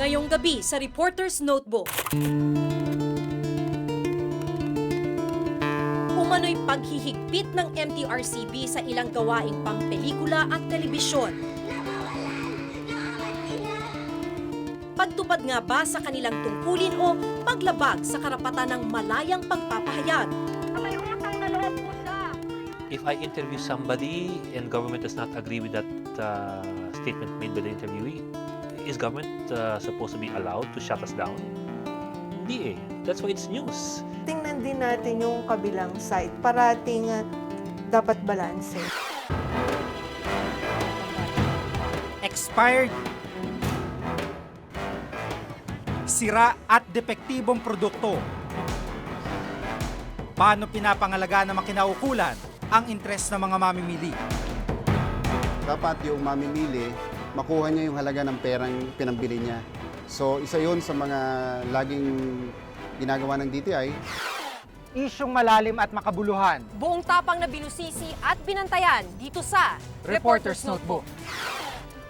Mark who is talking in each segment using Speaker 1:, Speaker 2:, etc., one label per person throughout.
Speaker 1: Ngayong gabi sa Reporter's Notebook. Umano'y paghihigpit ng MTRCB sa ilang gawaing pampelikula at telebisyon. Pagtupad nga ba sa kanilang tungkulin o paglabag sa karapatan ng malayang pagpapahayag? May utang na loob po siya.
Speaker 2: If I interview somebody and government does not agree with that statement made by the interviewee, is government supposed to be allowed to shut us down? Hindi eh. That's why it's news.
Speaker 3: Tingnan din natin yung kabilang side. Parating dapat balanse.
Speaker 4: Expired, sira at depektibong produkto. Paano pinapangalagaan ng makinaukulan ang interes ng mga mamimili?
Speaker 5: Dapat yung mamimili, makuha niya yung halaga ng perang pinambili niya. So isa yun sa mga laging ginagawa ng DTI.
Speaker 4: Isyong malalim at makabuluhan.
Speaker 1: Buong tapang na binusisi at binantayan dito sa
Speaker 4: Reporter's Notebook.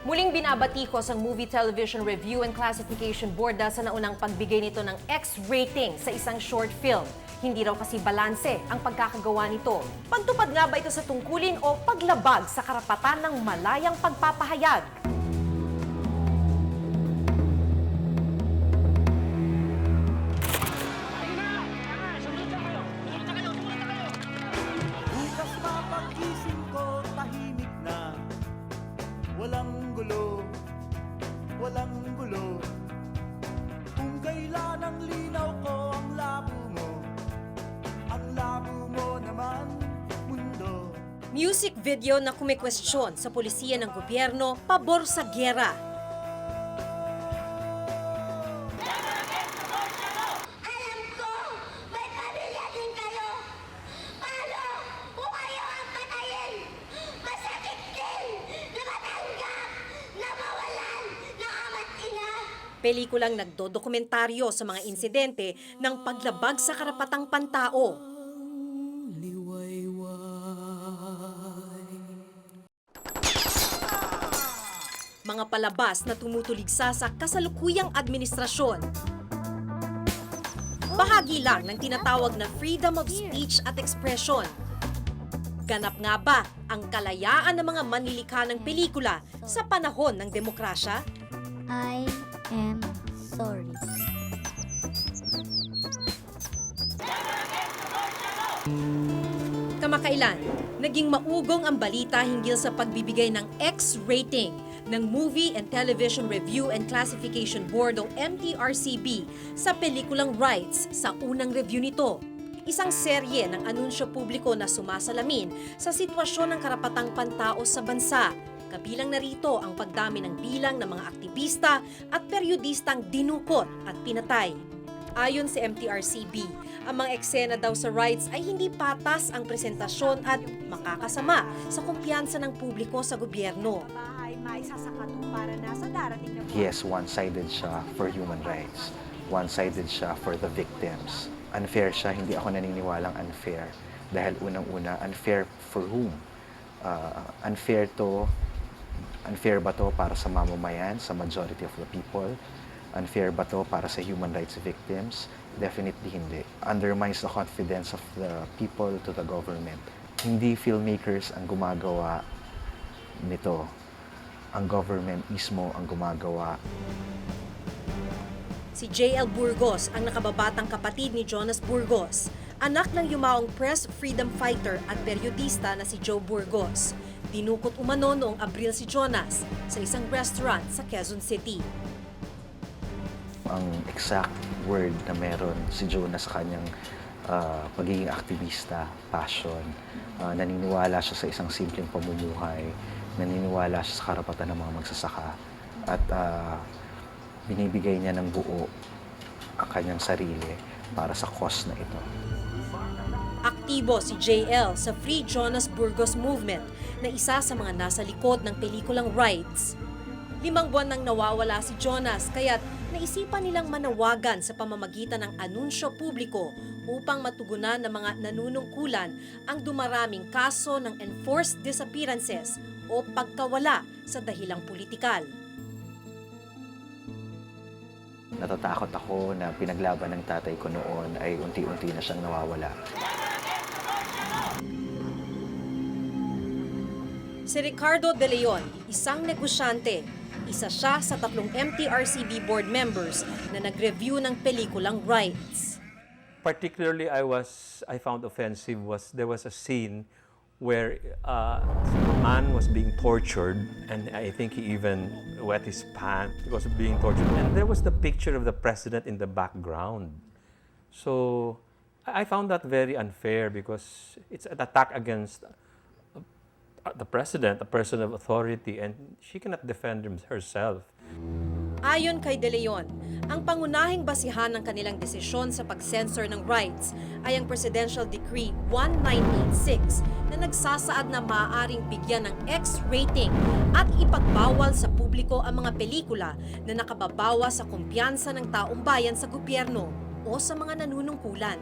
Speaker 1: Muling binabatikos ang Movie Television Review and Classification Board dahil sa naunang pagbigay nito ng X rating sa isang short film. Hindi raw kasi balanse ang pagkakagawa nito. Pagtupad nga ba ito sa tungkulin o paglabag sa karapatan ng malayang pagpapahayag?
Speaker 6: Bukas mapagising ko, tahimik na. Walang gulo, walang gulo. Kung kailan ang linaw ko, ang labo mo naman, mundo.
Speaker 1: Music video na kumikwestiyon sa pulisiya ng gobyerno pabor sa gyera.
Speaker 7: Alam ko, may pamilya din kayo. Paano kung kayo ang patayin? Masakit din na matanggap na mawalan ng ama't ina.
Speaker 1: Pelikulang nagdodokumentaryo sa mga insidente ng paglabag sa karapatang pantao. Mga palabas na tumutuligsa sa kasalukuyang administrasyon. Bahagi lang ng tinatawag na freedom of speech at expression. Ganap nga ba ang kalayaan ng mga manlilikha ng pelikula sa panahon ng demokrasya?
Speaker 8: I am sorry.
Speaker 1: Kamakailan, naging maugong ang balita hinggil sa pagbibigay ng X rating ng Movie and Television Review and Classification Board o MTRCB sa pelikulang Rights sa unang review nito. Isang serye ng anunsyo publiko na sumasalamin sa sitwasyon ng karapatang pantao sa bansa. Kabilang narito ang pagdami ng bilang ng mga aktivista at peryodistang dinukot at pinatay. Ayon sa MTRCB, ang mga eksena daw sa Rights ay hindi patas ang presentasyon at makakasama sa kumpiyansa ng publiko sa gobyerno.
Speaker 9: Yes, one-sided siya for human rights. One-sided siya for the victims. Unfair siya, hindi ako naniniwalang unfair. Dahil unang-una, unfair for whom? Unfair ba to para sa mamamayan, sa majority of the people? Unfair ba to para sa human rights victims? Definitely hindi. Undermines the confidence of the people to the government. Hindi filmmakers ang gumagawa nito. Ang government mismo ang gumagawa.
Speaker 1: Si J.L. Burgos ang nakababatang kapatid ni Jonas Burgos, anak ng yumaong press freedom fighter at peryodista na si Joe Burgos. Dinukot umano noong Abril si Jonas sa isang restaurant sa Quezon City.
Speaker 9: Ang exact word na meron si Jonas sa kanyang pagiging aktivista, passion, naniniwala siya sa isang simpleng pamumuhay, naniniwala siya sa karapatan ng mga magsasaka, at binibigay niya ng buo ang kanyang sarili para sa cause na ito.
Speaker 1: Aktibo si JL sa Free Jonas Burgos Movement na isa sa mga nasa likod ng pelikulang Rights. 5 buwan nang nawawala si Jonas kaya't naisipan nilang manawagan sa pamamagitan ng anunsyo publiko upang matugunan ng mga nanunungkulan ang dumaraming kaso ng enforced disappearances o pagkawala sa dahilang politikal.
Speaker 9: Natatakot ako na pinaglaban ng tatay ko noon ay unti-unti na siyang nawawala.
Speaker 1: Si Ricardo De Leon, isang negosyante, isa siya sa 3 MTRCB board members na nag-review ng pelikulang Rights.
Speaker 10: Particularly I found offensive was there was a scene where a man was being tortured, and I think he even wet his pants because of being tortured. And there was the picture of the president in the background. So I found that very unfair because it's an attack against the president, a person of authority, and she cannot defend herself.
Speaker 1: Ayon kay De Leon, ang pangunahing basihan ng kanilang desisyon sa pag-censor ng Rights ay ang Presidential Decree 1986 na nagsasaad na maaaring bigyan ng X rating at ipagbawal sa publiko ang mga pelikula na nakababawa sa kumpiyansa ng taong bayan sa gobyerno o sa mga nanunungkulan.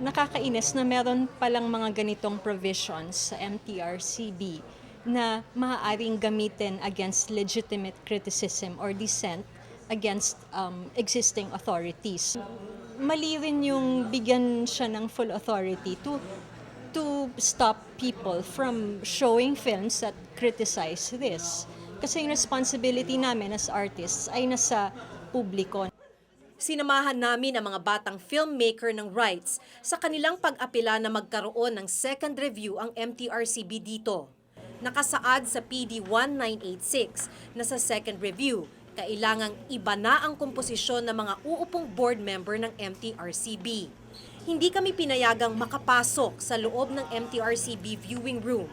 Speaker 11: Nakakainis na meron palang mga ganitong provisions sa MTRCB na maaaring gamitin against legitimate criticism or dissent against existing authorities. Mali rin yung bigyan siya ng full authority to stop people from showing films that criticize this. Kasi yung responsibility namin as artists ay nasa publiko.
Speaker 1: Sinamahan namin ang mga batang filmmaker ng Rights sa kanilang pag-apela na magkaroon ng second review ang MTRCB dito. Nakasaad sa PD 1986 na sa second review, kailangang iba na ang komposisyon ng mga uupong board member ng MTRCB. Hindi kami pinayagang makapasok sa loob ng MTRCB viewing room.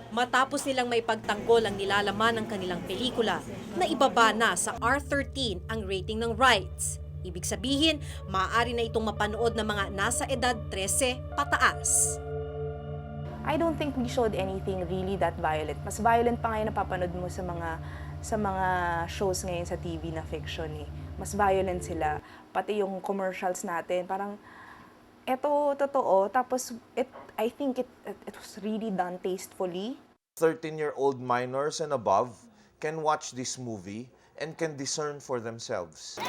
Speaker 1: Matapos nilang may pagtanggol ang nilalaman ng kanilang pelikula, na ibaba na sa R13 ang rating ng Rights. Ibig sabihin, maaari na itong mapanood ng mga nasa edad 13 pataas.
Speaker 12: I don't think we showed anything really that violent. Mas violent pa ngayon napapanood mo sa mga shows ngayon sa TV na fiction eh. Mas violent sila. Pati yung commercials natin, parang eto totoo, tapos I think it was really done tastefully.
Speaker 13: 13-year-old minors and above can watch this movie and can discern for themselves.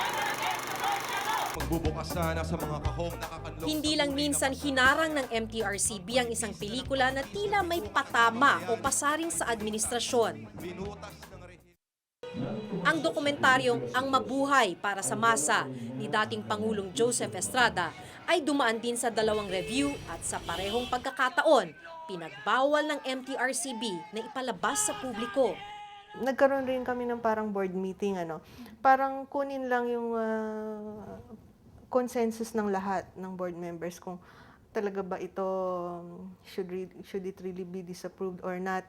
Speaker 6: Magbubukas na sa mga kahong nakakanlong.
Speaker 1: Hindi lang minsan hinarang ng MTRCB ang isang pelikula na tila may patama o pasaring sa administrasyon. Ang dokumentaryong Ang Mabuhay para sa Masa ni dating Pangulong Joseph Estrada ay dumaan din sa 2 review at sa parehong pagkakataon, pinagbawal ng MTRCB na ipalabas sa publiko.
Speaker 3: Nagkaroon rin kami ng parang board meeting, parang kunin lang yung consensus ng lahat ng board members kung talaga ba ito should it really be disapproved or not.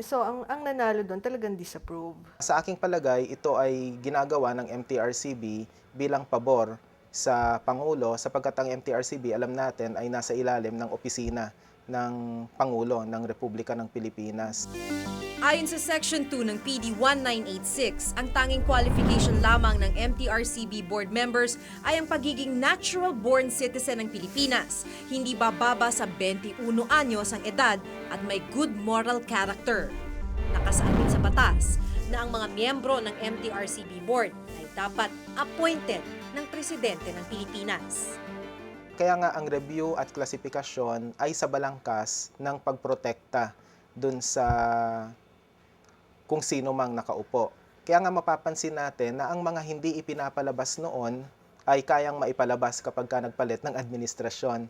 Speaker 3: So ang nanalo doon talagang disapprove.
Speaker 14: Sa aking palagay, ito ay ginagawa ng MTRCB bilang pabor sa Pangulo sapagkat ang MTRCB, alam natin, ay nasa ilalim ng opisina ng Pangulo ng Republika ng Pilipinas.
Speaker 1: Ayon sa Section 2 ng PD 1986, ang tanging qualification lamang ng MTRCB board members ay ang pagiging natural-born citizen ng Pilipinas, hindi bababa sa 21 anyos ang edad at may good moral character. Nakasaad din sa batas na ang mga miyembro ng MTRCB board ay dapat appointed ng Presidente ng Pilipinas.
Speaker 14: Kaya nga ang review at klasifikasyon ay sa balangkas ng pagprotekta dun sa kung sino mang nakaupo. Kaya nga mapapansin natin na ang mga hindi ipinapalabas noon ay kayang maipalabas kapag ka nagpalit ng administrasyon.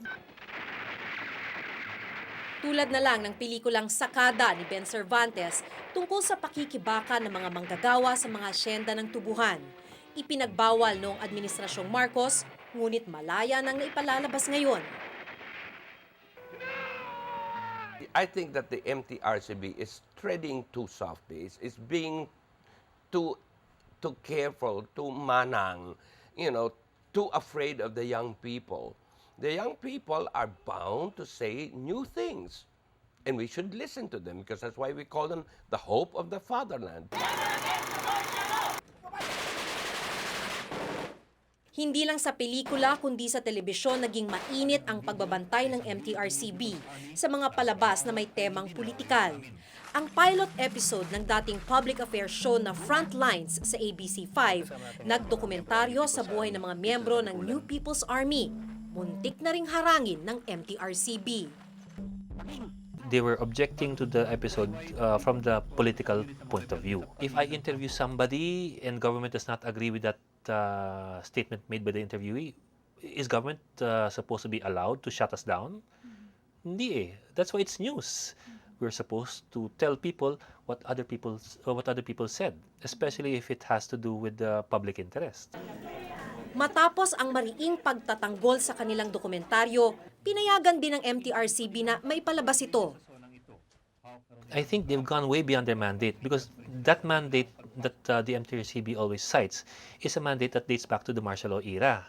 Speaker 1: Tulad na lang ng pelikulang Sakada ni Ben Cervantes tungkol sa pakikibaka ng mga manggagawa sa mga asyenda ng tubuhan. Ipinagbawal noong Administrasyong Marcos, ngunit malaya nang naipalalabas ngayon.
Speaker 15: I think that the MTRCB is treading too softly. It's being too careful, too manang, too afraid of the young people. The young people are bound to say new things, and we should listen to them because that's why we call them the hope of the fatherland.
Speaker 1: Hindi lang sa pelikula kundi sa telebisyon naging mainit ang pagbabantay ng MTRCB sa mga palabas na may temang politikal. Ang pilot episode ng dating public affairs show na Frontlines sa ABC5, nagdokumentaryo sa buhay ng mga miyembro ng New People's Army. Muntik na ring harangin ng MTRCB.
Speaker 2: They were objecting to the episode from the political point of view. If I interview somebody and government does not agree with that statement made by the interviewee, is government supposed to be allowed to shut us down? Hindi eh. That's why it's news. We're supposed to tell people what other people said, especially if it has to do with the public interest.
Speaker 1: Matapos ang mariing pagtatanggol sa kanilang dokumentaryo, pinayagan din ng MTRCB na maipalabas ito.
Speaker 2: I think they've gone way beyond their mandate because that mandate that the MTRCB always cites is a mandate that dates back to the martial law era,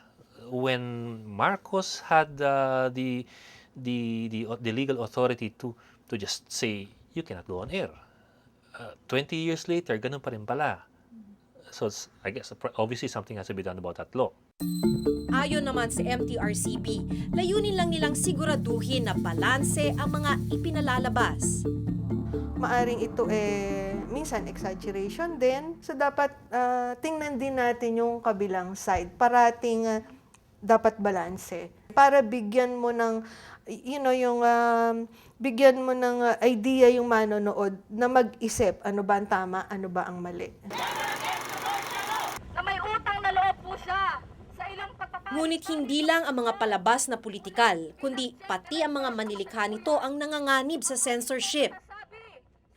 Speaker 2: when Marcos had the legal authority to just say you cannot go on air. 20 years later, ganun pa rin pala. So I guess obviously something has to be done about that law.
Speaker 1: Ayon naman sa MTRCB, layunin lang nilang siguraduhin na balanse ang mga ipinalalabas.
Speaker 3: Maaring ito minsan exaggeration din. So dapat tingnan din natin yung kabilang side. Parating dapat balanse. Para bigyan mo ng bigyan mo ng idea yung manonood na mag-isip ano ba ang tama, ano ba ang mali.
Speaker 7: Na may utang na loob po siya sa ilang
Speaker 1: Ngunit hindi lang ang mga palabas na politikal, kundi pati ang mga manilikha nito ang nanganganib sa censorship.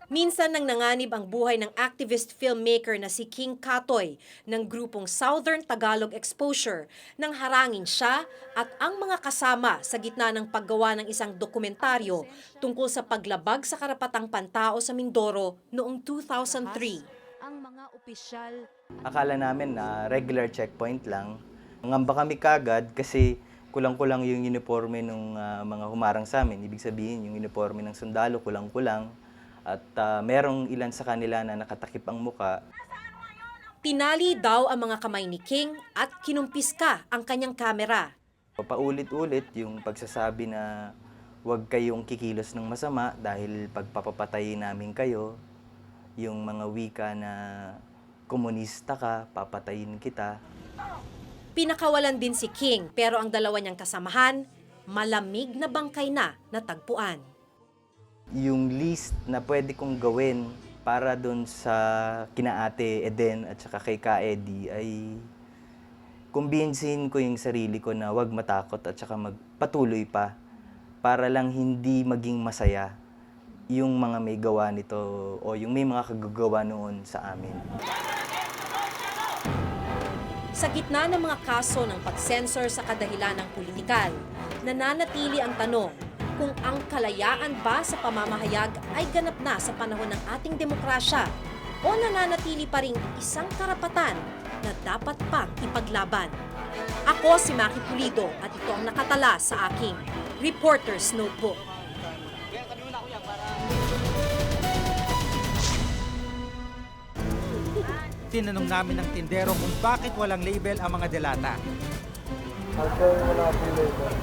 Speaker 1: Minsan nang nanganib ang buhay ng activist filmmaker na si King Katoy ng grupong Southern Tagalog Exposure nang harangin siya at ang mga kasama sa gitna ng paggawa ng isang dokumentaryo tungkol sa paglabag sa karapatang pantao sa Mindoro noong 2003.
Speaker 16: Ang mga opisyal.
Speaker 17: Akala namin na regular checkpoint lang. Ngamba kami kagad kasi kulang-kulang yung uniforme ng mga humarang sa amin. Ibig sabihin, yung uniforme ng sundalo kulang-kulang. At merong ilan sa kanila na nakatakip ang muka.
Speaker 1: Tinali daw ang mga kamay ni King at kinumpiska ang kanyang kamera.
Speaker 17: Paulit-ulit yung pagsasabi na huwag kayong kikilos ng masama dahil pagpapapatayin namin kayo. Yung mga wika na komunista ka, papatayin kita.
Speaker 1: Pinakawalan din si King pero ang dalawa niyang kasamahan, malamig na bangkay na natagpuan.
Speaker 17: Yung list na pwede kong gawin para doon sa kina Ate Eden at saka kay Ka Eddie ay kumbinsihin ko yung sarili ko na wag matakot at saka magpatuloy pa para lang hindi maging masaya yung mga may gawa nito o yung may mga kagagawa noon sa amin.
Speaker 1: Sa gitna ng mga kaso ng pag-censor sa kadahilan ng politikal, nananatili ang tanong kung ang kalayaan ba sa pamamahayag ay ganap na sa panahon ng ating demokrasya o nananatili pa ring isang karapatan na dapat pang ipaglaban. Ako si Maki Pulido at ito ang nakatala sa aking Reporter's Notebook.
Speaker 4: Tinanong namin ng tindero kung bakit walang label ang mga delata.
Speaker 18: Wala po label.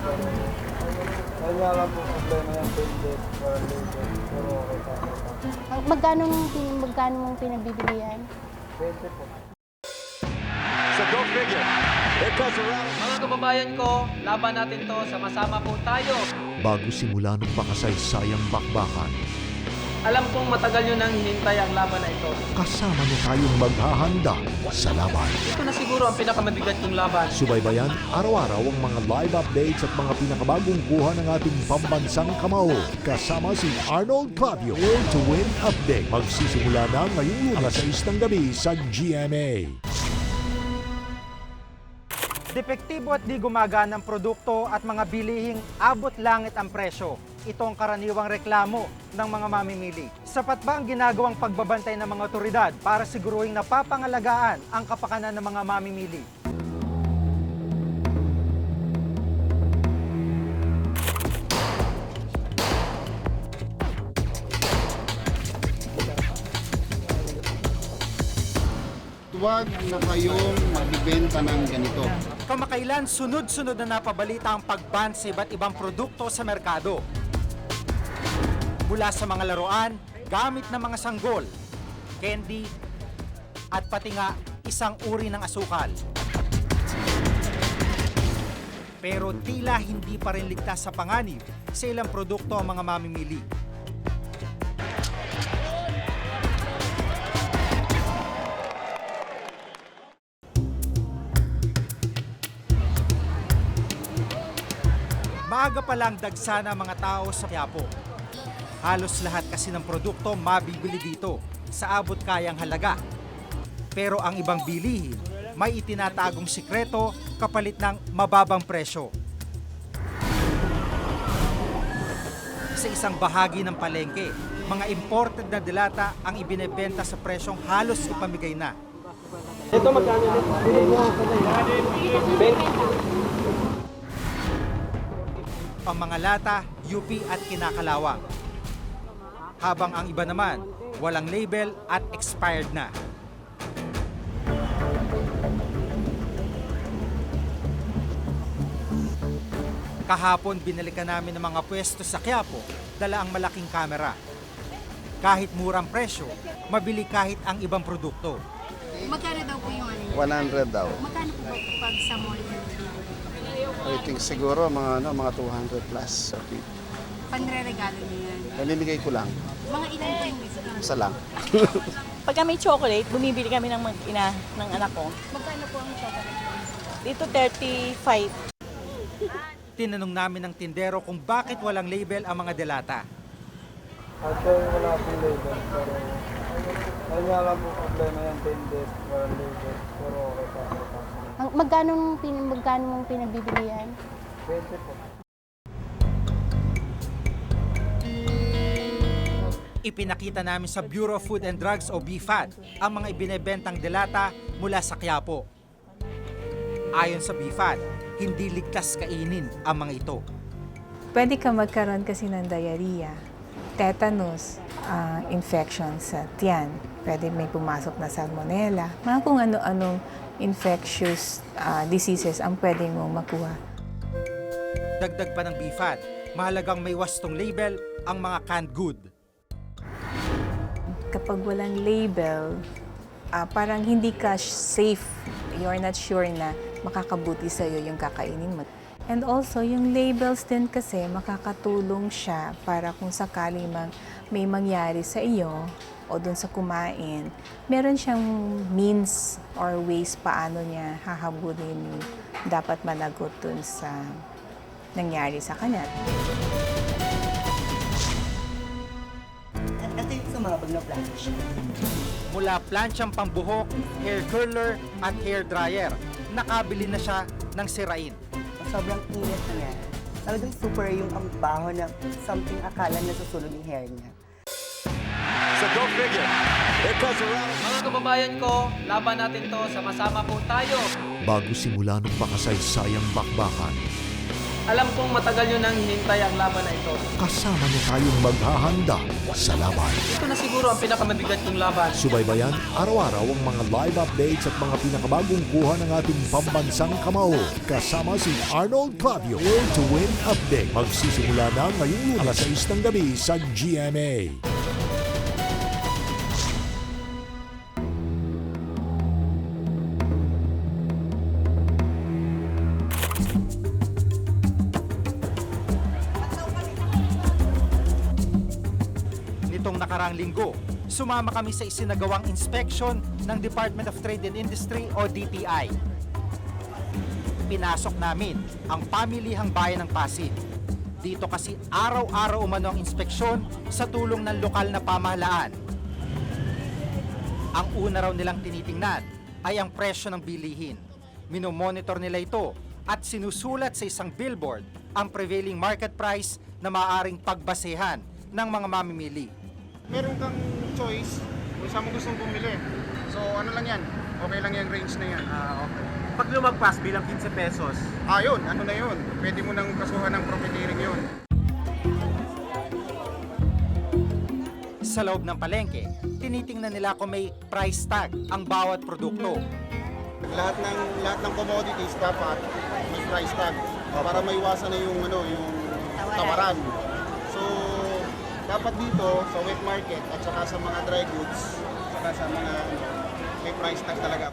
Speaker 18: Kaya lang po problema yung pindot para label. Pero okay pa.
Speaker 8: Magkano mong pinagbibigyan?
Speaker 18: 20 po.
Speaker 19: So go figure. It goes around.
Speaker 20: Mga kababayan ko, laban natin to, sama-sama po tayo.
Speaker 21: Bago simula ng makasaysayang bakbakan,
Speaker 20: Alam kong matagal nyo nang hinintay ang laban na ito.
Speaker 21: kasama niyo tayong maghahanda sa laban.
Speaker 20: Ito na siguro ang pinakamabigat kong laban.
Speaker 21: Subaybayan araw-araw ang mga live updates at mga pinakabagong kuha ng ating pambansang kamao. Kasama si Arnold Clavio. Will to Win Update. Magsisimula na ngayong alas 6 ng gabi sa GMA.
Speaker 4: Depektibo at di gumagana ang produkto at mga bilihing abot langit ang presyo. Ito ang karaniwang reklamo ng mga mamimili. Sapat ba ang ginagawang pagbabantay ng mga otoridad para siguruhing napapangalagaan ang kapakanan ng mga mamimili?
Speaker 5: huwag na kayong magbibenta ng ganito.
Speaker 4: Kamakailan, sunod-sunod na napabalita ang pag-ban sa iba't ibang produkto sa merkado. Mula sa mga laruan, gamit ng mga sanggol, candy, at pati nga isang uri ng asukal. Pero tila hindi pa rin ligtas sa panganib sa ilang produkto ang mga mamimili. Maaga pa lang dagsa na mga tao sa Quiapo. Halos lahat kasi ng produkto mabibili dito sa abot kayang halaga. Pero ang ibang bilihin, may itinatagong sikreto kapalit ng mababang presyo. Sa isang bahagi ng palengke, mga imported na delata ang ibinebenta sa presyong halos ipamigay na.
Speaker 20: Ito magkano ulit?
Speaker 4: Ang mga lata, UP at kinakalawang. Habang ang iba naman, walang label at expired na. Kahapon binalikan namin ng mga pwesto sa Quiapo, dala ang malaking kamera. Kahit murang presyo, mabili kahit ang ibang produkto.
Speaker 8: Magkano daw po yung
Speaker 5: 100 daw.
Speaker 8: Magkano po ba pag sa mall?
Speaker 5: I think siguro mga 200 plus. Okay.
Speaker 8: Panre-regalo niyo yan.
Speaker 5: Nalimigay ko lang.
Speaker 8: Mga ilan po yung isa?
Speaker 5: Isa lang.
Speaker 16: Pagka may chocolate, bumibili kami ng mag-ina ng anak ko.
Speaker 8: Magkano po ang chocolate?
Speaker 16: Dito 35.
Speaker 4: Tinanong namin ng tindero kung bakit walang label ang mga delata.
Speaker 18: Actually, wala pong label, pero ayun nga lang po problema yan, 10 days, walang label, pero okay pa.
Speaker 8: Magkano mong pinagbibili yan?
Speaker 18: 20 po.
Speaker 4: Ipinakita namin sa Bureau of Food and Drugs o BFAD ang mga ibinebentang delata mula sa Quiapo. Ayon sa BFAD, hindi ligtas kainin ang mga ito.
Speaker 22: Pwede ka magkaroon kasi ng diarrhea, tetanus, infection sa tiyan. Pwede may pumasok na salmonella. Mga kung ano-anong infectious diseases ang pwede mong makuha.
Speaker 4: Dagdag pa ng BFAD, mahalagang may wastong label ang mga canned good.
Speaker 22: Kapag walang label, parang hindi ka safe. You're not sure na makakabuti sa'yo yung kakainin mo. And also, yung labels din kasi makakatulong siya para kung sakali may mangyari sa iyo o dun sa kumain, meron siyang means or ways paano niya hahabulin dapat managot dun sa nangyari sa kanya.
Speaker 23: Ito yung sa mga pag-na-plancha.
Speaker 4: Mula planchang pambuhok, hair curler at hair dryer, nakabili na siya ng sirain.
Speaker 23: Sobrang init na yan. Talagang super yung ang baho na something akala na susunod yung hair niya.
Speaker 19: So go figure. Here comes around.
Speaker 20: Mga kababayan ko, laban natin to, sama-sama po tayo.
Speaker 21: Bago simula ng makasaysayang bakbakan,
Speaker 20: Alam kong matagal nyo nang hinintay ang laban na ito.
Speaker 21: kasama niyo tayong maghahanda sa laban.
Speaker 20: Ito na siguro ang pinakamabigat kong laban.
Speaker 21: Subaybayan araw-araw ang mga live updates at mga pinakabagong kuha ng ating pambansang kamao. Kasama si Arnold Clavio. Will to Win Update. Magsisimula na ngayong Lunes, alas 6 ng gabi sa GMA.
Speaker 4: Nitong nakarang linggo, sumama kami sa isinagawang inspection ng Department of Trade and Industry o DTI. Pinasok namin ang pamilihang bayan ng Pasig. Dito kasi araw-araw umano ang inspeksyon sa tulong ng lokal na pamahalaan. Ang una raw nilang tinitingnan ay ang presyo ng bilihin. Minomonitor nila ito at sinusulat sa isang billboard ang prevailing market price na maaaring pagbasehan ng mga mamimili.
Speaker 5: Meron kang choice kung saan mo gustong bumili. So ano lang yan, okay lang yung range na yan. Okay.
Speaker 4: Pag lumagpas bilang 15 pesos,
Speaker 5: Yun, ano na yun. Pwede mo nang kasuhan ng profiteering yun.
Speaker 4: sa loob ng palengke, tinitingnan nila kung may price tag ang bawat produkto.
Speaker 5: Lahat ng commodities dapat may price tag para maiwasan na yung tawaran. So dapat dito sa wet market at saka sa mga dry goods, saka sa mga may price tag talaga.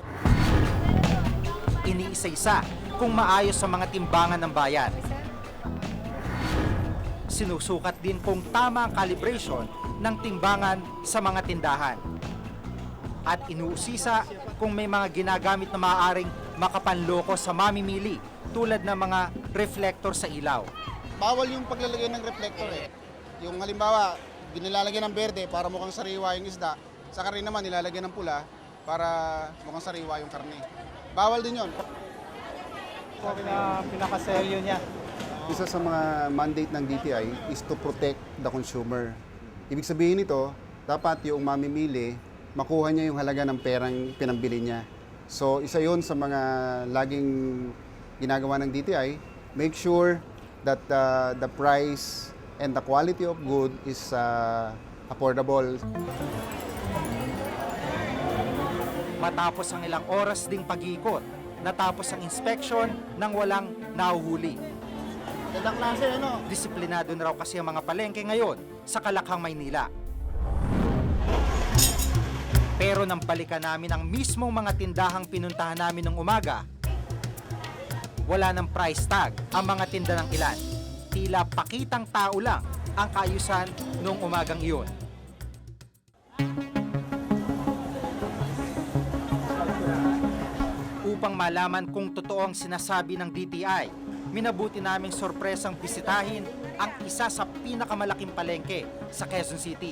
Speaker 4: Iniisa-isa kung maayos sa mga timbangan ng bayan. Sinusukat din kung tama ang calibration ng timbangan sa mga tindahan. At inuusisa kung may mga ginagamit na maaaring makapanloko sa mamimili tulad ng mga reflector sa ilaw.
Speaker 5: Bawal yung paglalagay ng reflector eh. Yung halimbawa, nilalagyan ng berde para mukhang sariwa yung isda, sa karne naman nilalagyan ng pula para mukhang sariwa yung karne. Bawal din yun.
Speaker 4: Pinakaseryo niya.
Speaker 5: Isa sa mga mandate ng DTI is to protect the consumer. Ibig sabihin nito, dapat yung mamimili, makuha niya yung halaga ng perang pinambili niya. So isa yun sa mga laging ginagawa ng DTI, make sure that the price and the quality of good is affordable.
Speaker 4: Matapos ang ilang oras ding pag-iikot, natapos ang inspection nang walang nahuhuli. Disiplinado na raw kasi ang mga palengke ngayon sa Kalakhang, Maynila. Pero nang balikan namin ang mismong mga tindahang pinuntahan namin ng umaga, wala ng price tag ang mga tinda ng ilan. Tila pakitang tao lang ang kaayusan noong umagang iyon. Upang malaman kung totoo ang sinasabi ng DTI, minabuti naming sorpresang bisitahin ang isa sa pinakamalaking palengke sa Quezon City.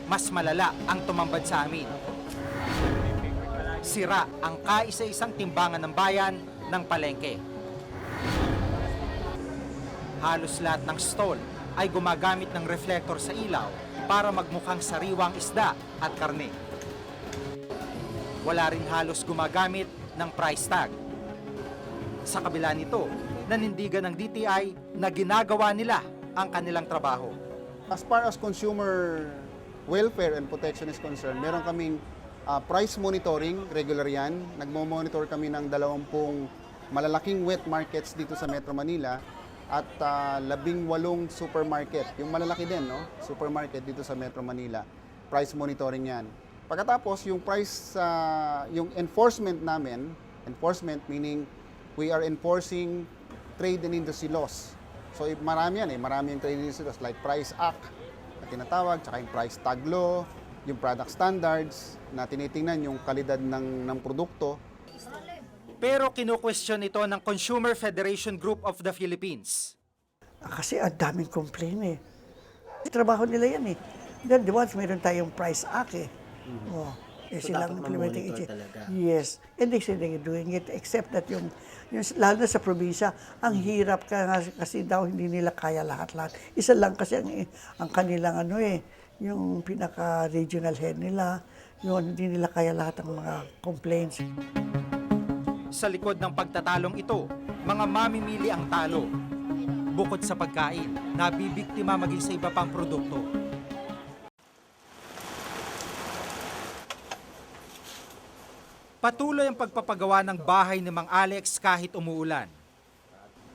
Speaker 4: Mas malala ang tumambad sa amin. Sira ang kaisa-isang timbangan ng bayan ng palengke. Halos lahat ng stall ay gumagamit ng reflector sa ilaw para magmukhang sariwang isda at karne. Wala rin halos gumagamit ng price tag. Sa kabila nito, nanindigan ng DTI na ginagawa nila ang kanilang trabaho.
Speaker 5: As far as consumer welfare and protection is concerned, meron kaming price monitoring, regular yan. Nagmo-monitor kami ng 20 malalaking wet markets dito sa Metro Manila at 18 supermarket. Yung malalaki din, no? Supermarket dito sa Metro Manila. Price monitoring yan. Pagkatapos, yung price, yung enforcement namin, enforcement meaning we are enforcing trade and industry laws. So marami yan marami yung trade and industry laws like Price Act na tinatawag, tsaka yung Price Tag Law, yung product standards na tinitingnan yung kalidad ng produkto.
Speaker 4: Pero kinu-question ito ng Consumer Federation Group of the Philippines.
Speaker 9: Kasi ang daming complain Trabaho nila yan Then once mayroon tayong Price Act
Speaker 10: So
Speaker 9: silang
Speaker 10: dapat
Speaker 9: implementing
Speaker 10: mamonitor
Speaker 9: it.
Speaker 10: talaga.
Speaker 9: Yes. And they say they're doing it except that yung lalo na sa probinsya, ang hirap kasi daw hindi nila kaya lahat-lahat. Isa lang kasi ang kanilang yung pinaka-regional head nila, yun, hindi nila kaya lahat ng mga complaints.
Speaker 4: Sa likod ng pagtatalong ito, mga mamimili ang talo. Bukod sa pagkain, nabibiktima maging sa iba pang produkto. Patuloy ang pagpapagawa ng bahay ni Mang Alex kahit umuulan.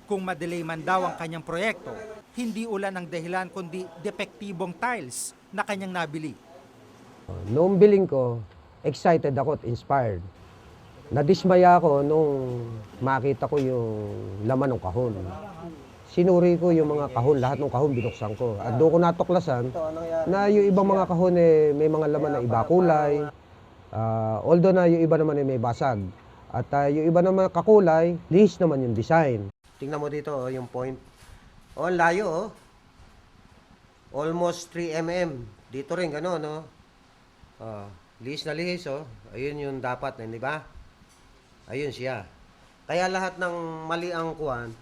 Speaker 4: Kung madelay man daw ang kanyang proyekto, hindi ulan ang dahilan kundi depektibong tiles na kanyang nabili.
Speaker 11: Noong biling ko, excited ako at inspired. Nadismaya ako nung makita ko yung laman ng kahon. Sinuri ko yung mga kahon, lahat ng kahon binuksan ko. At doon ko natuklasan na yung ibang mga kahon may mga laman na iba kulay. Although na yung iba naman may basag. At yung iba naman kakulay, lihis naman yung design.
Speaker 10: Tingnan mo dito yung point. Ang layo Almost 3 mm. Dito rin gano'n, no? Lihis na lihis, Ayun yung dapat, di ba? Ayun siya. Kaya lahat ng mali ang kuwan,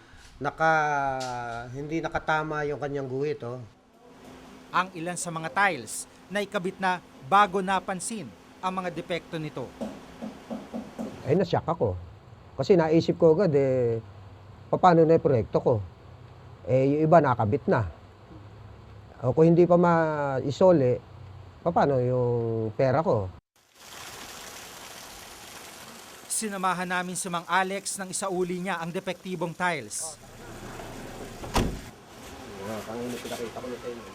Speaker 10: hindi nakatama yung kanyang guhit,
Speaker 4: Ang ilan sa mga tiles na ikabit na bago napansin ang mga depekto nito.
Speaker 11: Ay, nasyak ako. Kasi naisip ko agad, paano na yung proyekto ko? Yung iba nakabit na. O kung hindi pa maisole, paano yung pera ko?
Speaker 4: Sinamahan namin si Mang Alex nang isauli niya ang depektibong tiles.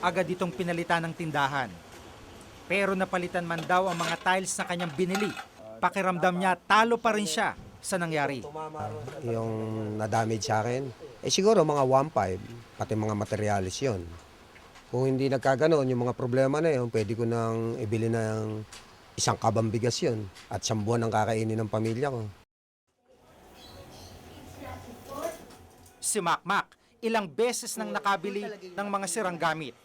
Speaker 4: Agad itong pinalitan ng tindahan. Pero napalitan man daw ang mga tiles na kanyang binili. Pakiramdam niya talo pa rin siya sa nangyari.
Speaker 11: Yung na-damage sa akin, siguro mga 1.5, pati mga materialis yon. Kung hindi nagkaganoon, yung mga problema na yun, pwede ko nang ibili ng isang kabang bigas yun at 1 buwan ang kakainin ng pamilya ko.
Speaker 4: Si Makmak, ilang beses nang nakabili ng mga sirang gamit.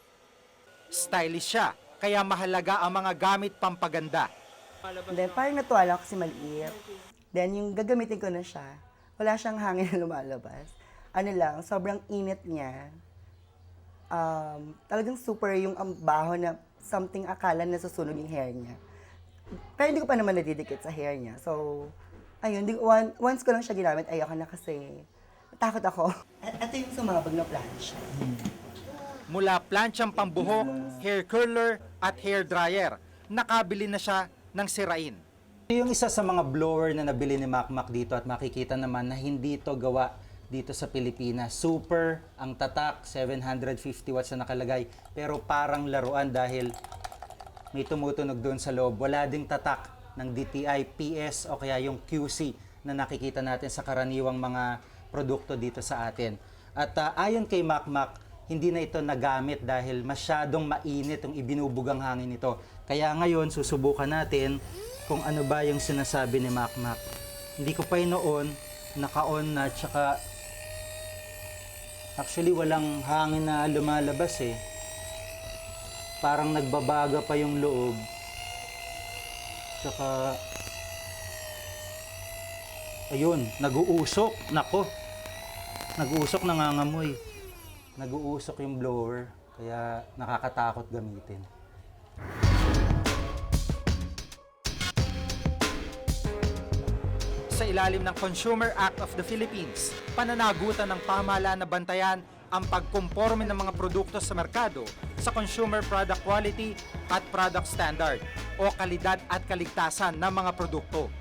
Speaker 4: Stylish siya, kaya mahalaga ang mga gamit pampaganda.
Speaker 23: Then, parang natuwa lang kasi maliit. Then, yung gagamitin ko na siya, wala siyang hangin na lumalabas. Ano lang, sobrang init niya. Talagang super yung baho na something akala na susunog yung hair niya. Pero hindi ko pa naman nadidikit sa hair niya. So, ayun, once ko lang siya ginamit, ayoko na kasi takot ako. Ito yung sumabag na plancha.
Speaker 4: Mula planchang pambuhok, hair curler at hair dryer, nakabili na siya ng sirain. Yung isa sa mga blower na nabili ni Makmak dito at makikita naman na hindi ito gawa dito sa Pilipinas. Super ang tatak, 750 watts na nakalagay, pero parang laruan dahil may tumutunog doon sa loob. Wala ding tatak ng DTI, PS o kaya yung QC na nakikita natin sa karaniwang mga produkto dito sa atin. At ayon kay Makmak, hindi na ito nagamit dahil masyadong mainit yung ibinubugang hangin nito. Kaya ngayon, susubukan natin kung ano ba yung sinasabi ni Makmak. Hindi ko pa noon naka-on na, tsaka actually walang hangin na lumalabas eh. Parang nagbabaga pa yung loob. Tsaka ayun, nag-uusok. Nako, nag-uusok, nangangamoy. Nag-uusok yung blower, kaya nakakatakot gamitin. Sa ilalim ng Consumer Act of the Philippines, pananagutan ng pamahalaan na bantayan ang pagkomporme ng mga produkto sa merkado sa Consumer Product Quality at Product Standard o kalidad at kaligtasan ng mga produkto.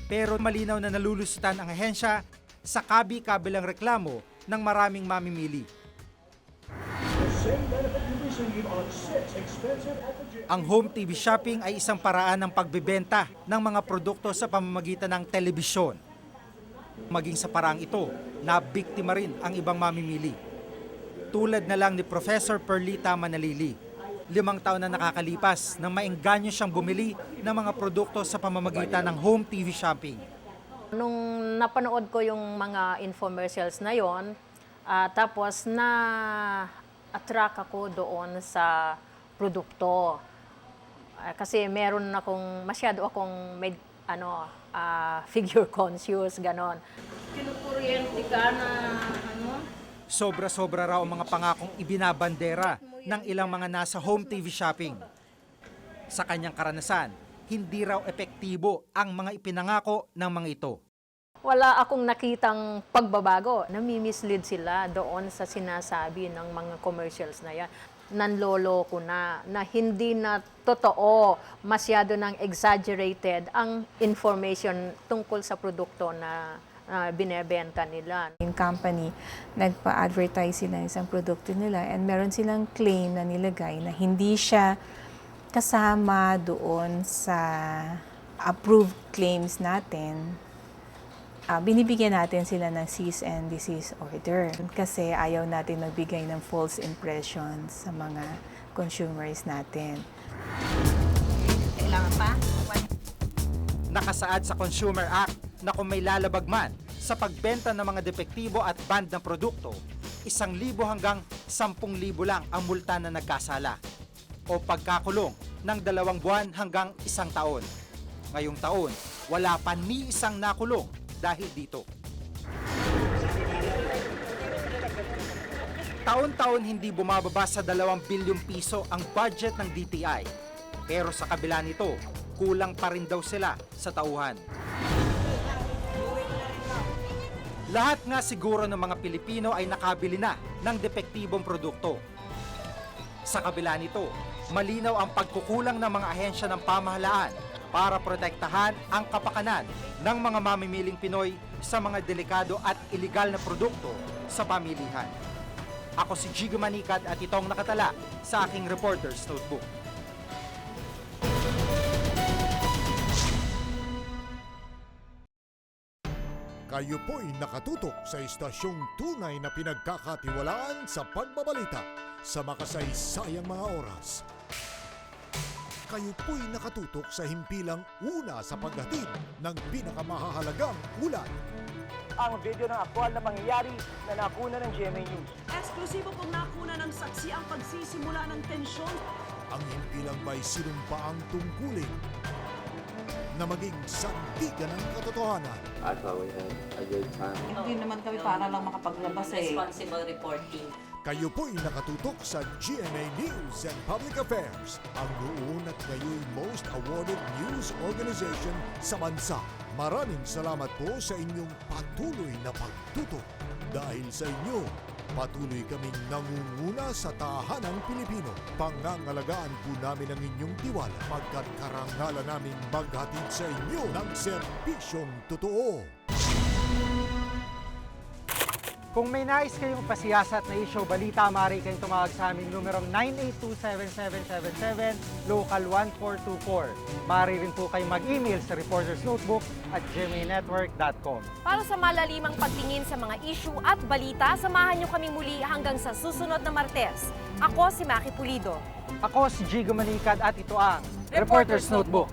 Speaker 4: Pero malinaw na nalulusutan ang ahensya sa kabi-kabilang reklamo ng maraming mamimili. Ang home TV shopping ay isang paraan ng pagbebenta ng mga produkto sa pamamagitan ng telebisyon. Maging sa paraang ito, nabiktima rin ang ibang mamimili. Tulad na lang ni Professor Perlita Manalili, 5 taon na nakakalipas nang maengganyo siyang bumili ng mga produkto sa pamamagitan ng home TV shopping.
Speaker 6: Nung napanood ko yung mga infomercials na yon, tapos na-attract ako doon sa produkto. Kasi masyado akong figure conscious, ganon. Kinukuryente ka na
Speaker 4: Sobra-sobra raw ang mga pangakong ibinabandera ng ilang mga nasa home TV shopping. Sa kanyang karanasan, hindi raw epektibo ang mga ipinangako ng mga ito.
Speaker 6: Wala akong nakitang pagbabago. Nami-mislead sila doon sa sinasabi ng mga commercials na yan. Nanloloko na hindi na totoo, masyado nang exaggerated ang information tungkol sa produkto na binebenta nila.
Speaker 22: Yung company, nagpa-advertise sila ng isang produkto nila and meron silang claim na nilagay na hindi siya kasama doon sa approved claims natin. Binibigyan natin sila ng cease and desist order kasi ayaw natin magbigay ng false impressions sa mga consumers natin.
Speaker 6: Kailangan pa?
Speaker 4: Nakasaad sa Consumer Act na kung may lalabag man sa pagbenta ng mga depektibo at banned na produkto, 1,000 hanggang 10,000 lang ang multa na nagkasala o pagkakulong ng 2 buwan hanggang 1 taon. Ngayong taon, wala pa ni isang nakulong dahil dito. Taon-taon hindi bumababa sa 2 bilyong piso ang budget ng DTI. Pero sa kabila nito, kulang pa rin daw sila sa tauhan. Lahat nga siguro ng mga Pilipino ay nakabili na ng depektibong produkto. Sa kabila nito, malinaw ang pagkukulang ng mga ahensya ng pamahalaan para protektahan ang kapakanan ng mga mamimiling Pinoy sa mga delikado at iligal na produkto sa pamilihan. Ako si Jigo Manikat at itong nakatala sa aking Reporter's Notebook.
Speaker 21: Kayo po'y nakatutok sa istasyong tunay na pinagkakatiwalaan sa pagbabalita sa makasaysayang mga oras. Kayo po'y nakatutok sa himpilang una sa paghatid ng pinakamahahalagang ulat.
Speaker 12: Ang video ng aktwal na pangyayari na nakuna ng GMA News.
Speaker 13: Eksklusibo pong nakuna ng saksi ang pagsisimula ng tensyon.
Speaker 21: Ang himpilang may sinumpaang tungkulin na maging sandigan ng katotohanan.
Speaker 14: I thought we had a good time.
Speaker 13: Hindi naman kami para lang makapaglabas eh.
Speaker 16: Responsible reporting.
Speaker 21: Kayo po'y nakatutok sa GMA News and Public Affairs, ang noon at ngayon most awarded news organization sa bansa. Maraming salamat po sa inyong patuloy na pagtutok. Dahil sa inyo, patuloy kaming nangunguna sa tahanang Pilipino. Pangangalagaan po namin ang inyong tiwala pagkat karangalan naming maghatid sa inyo ng serbisyong totoo.
Speaker 4: Kung may nais kayong pasiyasat na issue balita, maaari kayong tumawag sa aming numerong 982-7777, local 1424. Maaari rin po kayong mag-email sa reportersnotebook@gmanetwork.com.
Speaker 24: Para sa malalimang pagtingin sa mga issue at balita, samahan niyo kami muli hanggang sa susunod na Martes. Ako si Maki Pulido.
Speaker 4: Ako si Jigo Manikat at ito ang Reporter's Notebook.